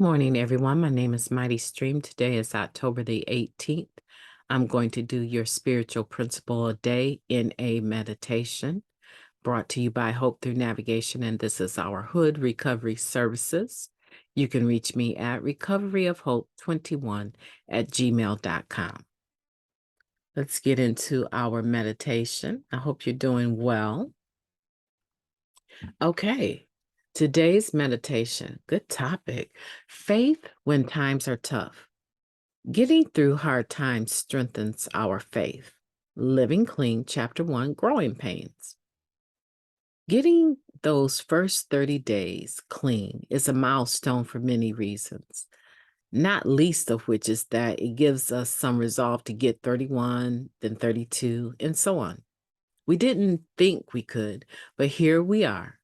Morning, everyone. My name is Mighty Stream. Today is October the 18th. I'm going to do your spiritual principle a day in a meditation brought to you by Hope Through Navigation, and this is our Hood Recovery Services. You can reach me at recoveryofhope21@gmail.com. Let's get into our meditation. I hope you're doing well. Okay, today's meditation, good topic. Faith when times are tough. Getting through hard times strengthens our faith. Living Clean, Chapter 1, Growing Pains. Getting those first 30 days clean is a milestone for many reasons, not least of which is that it gives us some resolve to get 31, then 32, and so on. We didn't think we could, but here we are,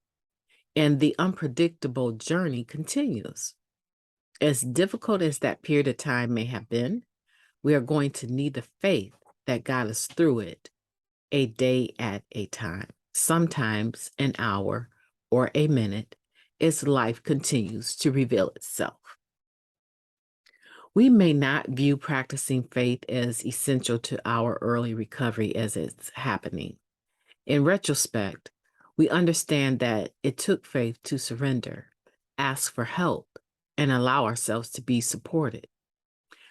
and the unpredictable journey continues. As difficult as that period of time may have been, we are going to need the faith that got us through it a day at a time, sometimes an hour or a minute, as life continues to reveal itself. We may not view practicing faith as essential to our early recovery as it's happening. In retrospect, we understand that it took faith to surrender, ask for help, and allow ourselves to be supported.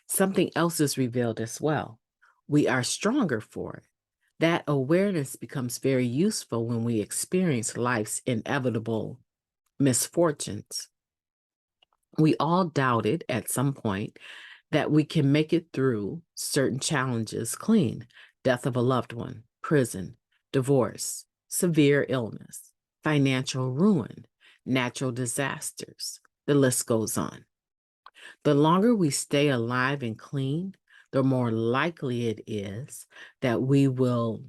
Something else is revealed as well. We are stronger for it. That awareness becomes very useful when we experience life's inevitable misfortunes. We all doubted at some point that we can make it through certain challenges clean: death of a loved one, prison, divorce, severe illness, financial ruin, natural disasters. The list goes on. The longer we stay alive and clean, the more likely it is that we will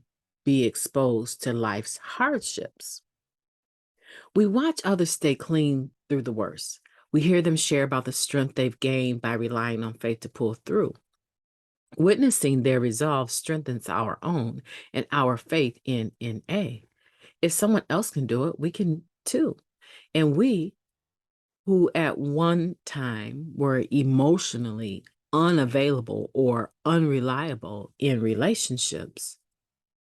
be exposed to life's hardships. We watch others stay clean through the worst. We hear them share about the strength they've gained by relying on faith to pull through. Witnessing their resolve strengthens our own and our faith in NA. If someone else can do it, we can too. And we, who at one time were emotionally unavailable or unreliable in relationships,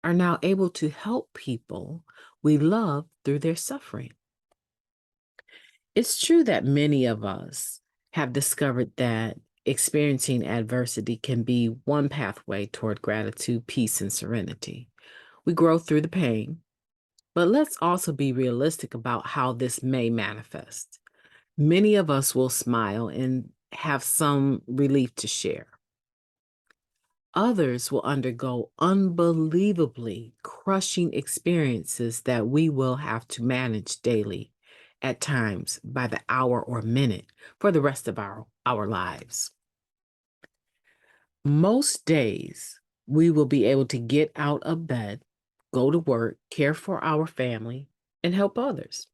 are now able to help people we love through their suffering. It's true that many of us have discovered that experiencing adversity can be one pathway toward gratitude, peace, and serenity. We grow through the pain, but let's also be realistic about how this may manifest. Many of us will smile and have some relief to share. Others will undergo unbelievably crushing experiences that we will have to manage daily, at times by the hour or minute, for the rest of our lives. Most days, we will be able to get out of bed, go to work, care for our family, and help others.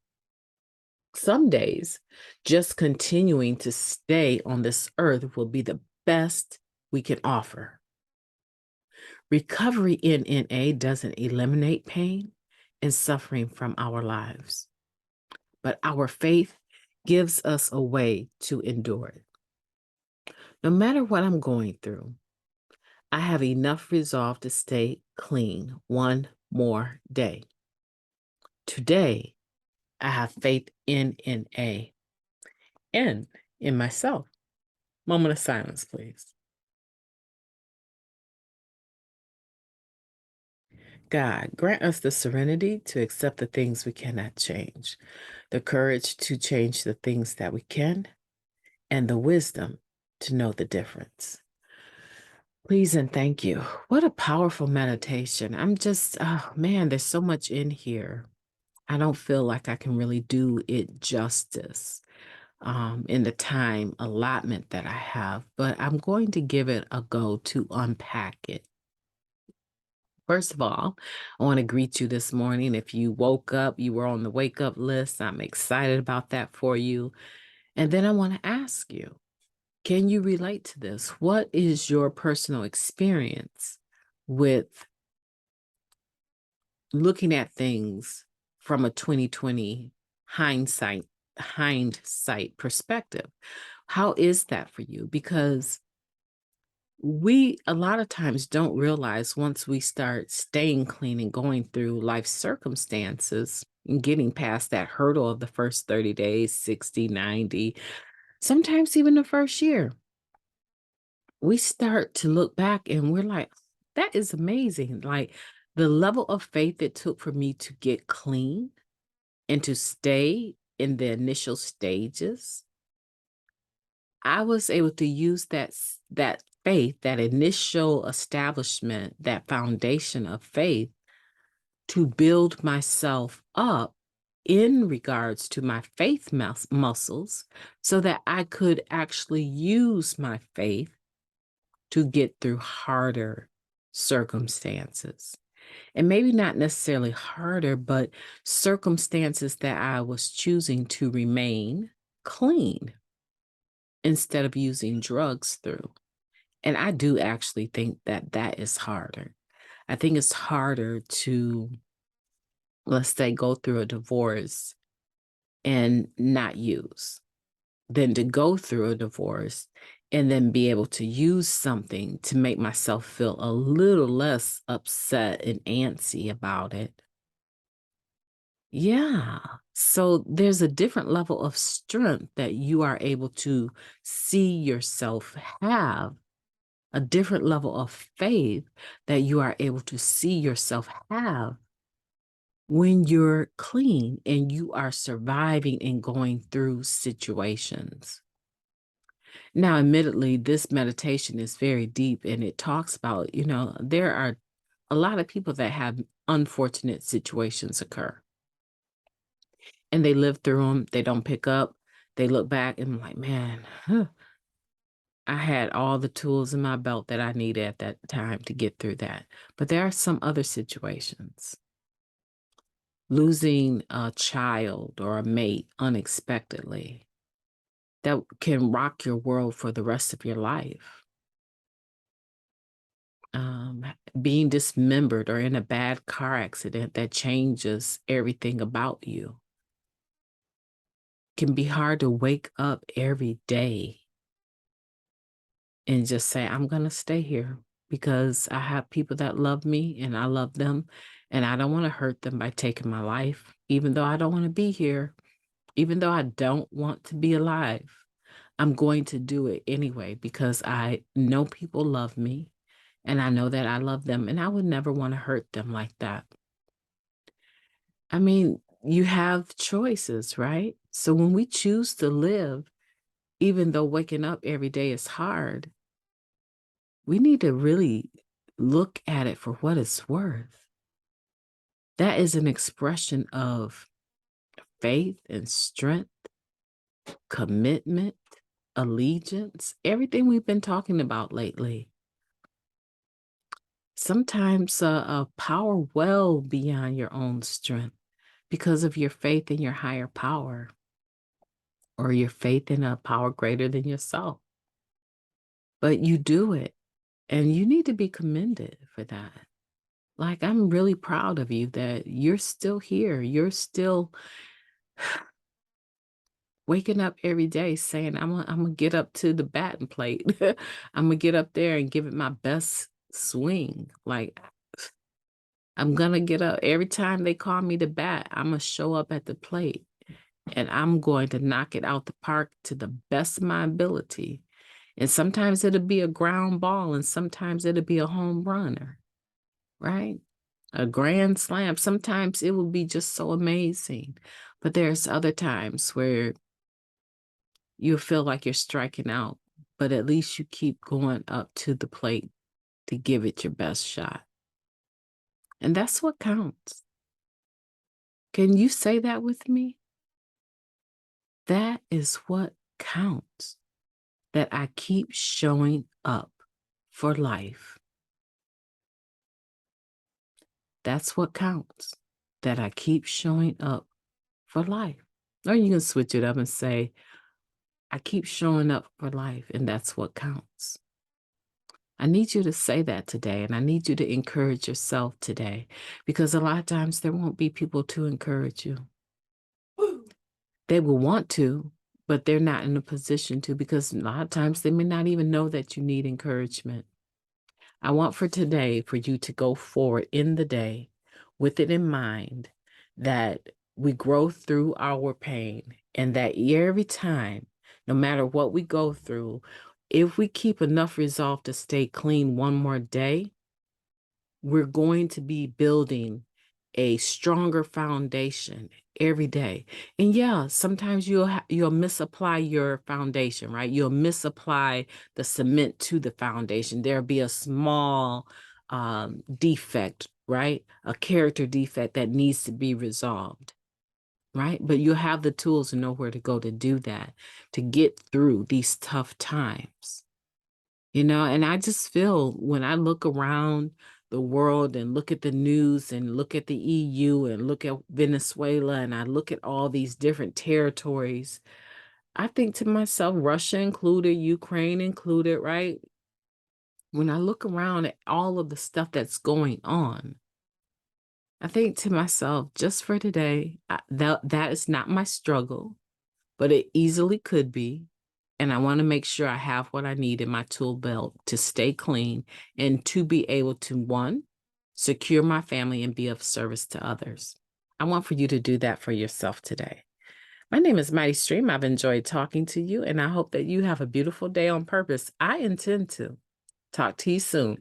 Some days, just continuing to stay on this earth will be the best we can offer. Recovery in NA doesn't eliminate pain and suffering from our lives, but our faith gives us a way to endure it. No matter what I'm going through, I have enough resolve to stay clean one more day. Today, I have faith in NA and in myself. Moment of silence, please. God, grant us the serenity to accept the things we cannot change, the courage to change the things that we can, and the wisdom to know the difference. Please and thank you. What a powerful meditation. Oh man, there's so much in here. I don't feel like I can really do it justice in the time allotment that I have, but I'm going to give it a go to unpack it. First of all, I want to greet you this morning. If you woke up, you were on the wake up list, I'm excited about that for you. And then I want to ask you, can you relate to this? What is your personal experience with looking at things from a 2020 hindsight perspective? How is that for you? Because we a lot of times don't realize once we start staying clean and going through life circumstances and getting past that hurdle of the first 30 days, 60, 90, sometimes even the first year, we start to look back and we're like, that is amazing. Like the level of faith it took for me to get clean and to stay in the initial stages, I was able to use that faith, that initial establishment, that foundation of faith to build myself up in regards to my faith muscles so that I could actually use my faith to get through harder circumstances. And maybe not necessarily harder, but circumstances that I was choosing to remain clean instead of using drugs through. And I do actually think that that is harder. I think it's harder to, let's say, go through a divorce and not use than to go through a divorce and then be able to use something to make myself feel a little less upset and antsy about it. Yeah. So there's a different level of strength that you are able to see yourself have, a different level of faith that you are able to see yourself have when you're clean and you are surviving and going through situations. Now, admittedly, this meditation is very deep and it talks about, there are a lot of people that have unfortunate situations occur and they live through them. They don't pick up. They look back and like, man, I had all the tools in my belt that I needed at that time to get through that. But there are some other situations. Losing a child or a mate unexpectedly that can rock your world for the rest of your life. Being dismembered or in a bad car accident that changes everything about you can be hard to wake up every day and just say, I'm going to stay here because I have people that love me and I love them and I don't want to hurt them by taking my life, even though I don't want to be here, even though I don't want to be alive. I'm going to do it anyway because I know people love me and I know that I love them and I would never want to hurt them like that. I mean, you have choices, right? So when we choose to live, even though waking up every day is hard, we need to really look at it for what it's worth. That is an expression of faith and strength, commitment, allegiance, everything we've been talking about lately. Sometimes a power well beyond your own strength because of your faith in your higher power or your faith in a power greater than yourself. But you do it, and you need to be commended for that. Like, I'm really proud of you that you're still here. You're still waking up every day saying, I'm gonna get up to the batting plate. I'm gonna get up there and give it my best swing. Like, I'm gonna get up. Every time they call me to bat, I'm gonna show up at the plate and I'm going to knock it out the park to the best of my ability. And sometimes it'll be a ground ball and sometimes it'll be a home runner, right? A grand slam. Sometimes it will be just so amazing. But there's other times where you feel like you're striking out, but at least you keep going up to the plate to give it your best shot. And that's what counts. Can you say that with me? That is what counts. That I keep showing up for life. That's what counts. That I keep showing up for life. Or you can switch it up and say, I keep showing up for life, and that's what counts. I need you to say that today, and I need you to encourage yourself today because a lot of times there won't be people to encourage you. They will want to, but they're not in a position to, because a lot of times they may not even know that you need encouragement. I want for today for you to go forward in the day with it in mind that we grow through our pain, and that every time, no matter what we go through, if we keep enough resolve to stay clean one more day, we're going to be building a stronger foundation every day. And yeah, sometimes you'll misapply your foundation, right? You'll misapply the cement to the foundation. There'll be a small defect, right? A character defect that needs to be resolved, right? But you'll have the tools and know where to go to do that, to get through these tough times. And I just feel when I look around the world and look at the news and look at the EU and look at Venezuela and I look at all these different territories, I think to myself, Russia included, Ukraine included, right? When I look around at all of the stuff that's going on, I think to myself, just for today, that is not my struggle, but it easily could be. And I want to make sure I have what I need in my tool belt to stay clean and to be able to, one, secure my family and be of service to others. I want for you to do that for yourself today. My name is Mighty Stream. I've enjoyed talking to you, and I hope that you have a beautiful day on purpose. I intend to. Talk to you soon.